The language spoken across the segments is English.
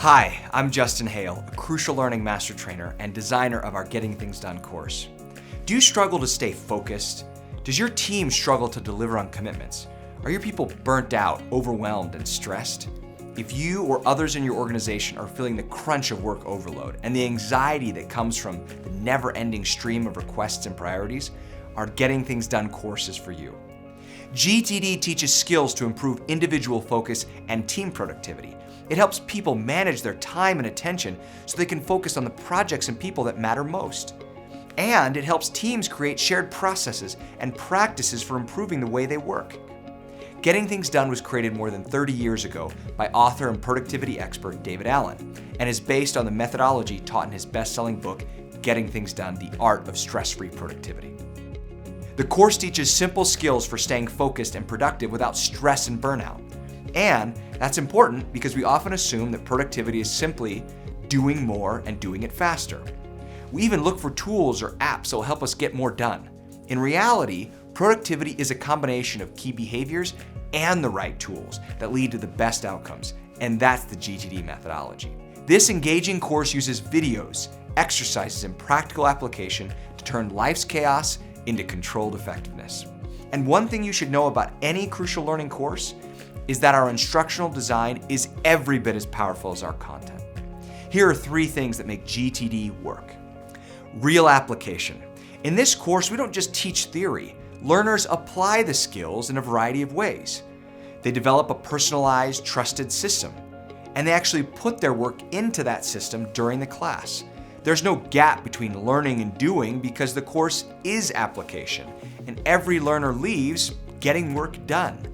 Hi, I'm Justin Hale, a Crucial Learning Master Trainer and designer of our Getting Things Done course. Do you struggle to stay focused? Does your team struggle to deliver on commitments? Are your people burnt out, overwhelmed, and stressed? If you or others in your organization are feeling the crunch of work overload and the anxiety that comes from the never-ending stream of requests and priorities, our Getting Things Done course is for you. GTD teaches skills to improve individual focus and team productivity. It helps people manage their time and attention so they can focus on the projects and people that matter most. And it helps teams create shared processes and practices for improving the way they work. Getting Things Done was created more than 30 years ago by author and productivity expert David Allen, and is based on the methodology taught in his best-selling book, Getting Things Done: The Art of Stress-Free Productivity. The course teaches simple skills for staying focused and productive without stress and burnout. And that's important because we often assume that productivity is simply doing more and doing it faster. We even look for tools or apps that will help us get more done. In reality, productivity is a combination of key behaviors and the right tools that lead to the best outcomes, and that's the GTD methodology. This engaging course uses videos, exercises, and practical application to turn life's chaos into controlled effectiveness. And one thing you should know about any Crucial Learning course is that our instructional design is every bit as powerful as our content. Here are 3 things that make GTD work. Real application. In this course, we don't just teach theory. Learners apply the skills in a variety of ways. They develop a personalized, trusted system, and they actually put their work into that system during the class. There's no gap between learning and doing because the course is application, and every learner leaves getting work done.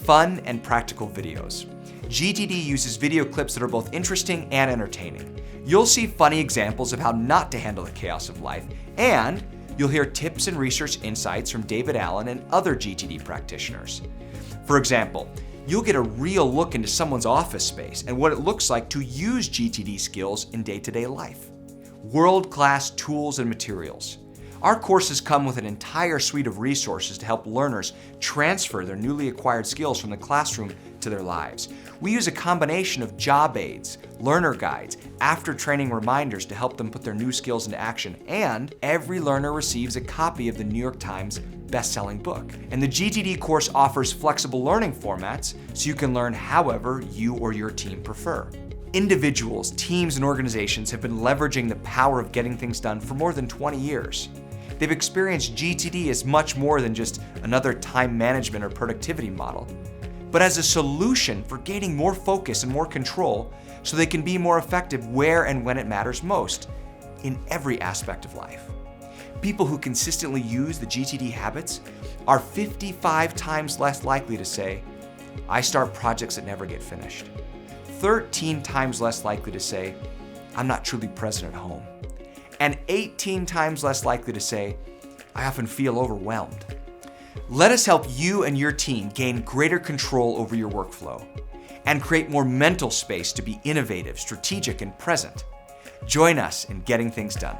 Fun and practical videos. GTD uses video clips that are both interesting and entertaining. You'll see funny examples of how not to handle the chaos of life, and you'll hear tips and research insights from David Allen and other GTD practitioners. For example, you'll get a real look into someone's office space and what it looks like to use GTD skills in day-to-day life. World-class tools and materials. Our courses come with an entire suite of resources to help learners transfer their newly acquired skills from the classroom to their lives. We use a combination of job aids, learner guides, after-training reminders to help them put their new skills into action, and every learner receives a copy of the New York Times best-selling book. And the GTD course offers flexible learning formats so you can learn however you or your team prefer. Individuals, teams, and organizations have been leveraging the power of Getting Things Done for more than 20 years. They've experienced GTD as much more than just another time management or productivity model, but as a solution for gaining more focus and more control so they can be more effective where and when it matters most, in every aspect of life. People who consistently use the GTD habits are 55 times less likely to say, "I start projects that never get finished." 13 times less likely to say, "I'm not truly present at home." And 18 times less likely to say, "I often feel overwhelmed." Let us help you and your team gain greater control over your workflow and create more mental space to be innovative, strategic, and present. Join us in Getting Things Done.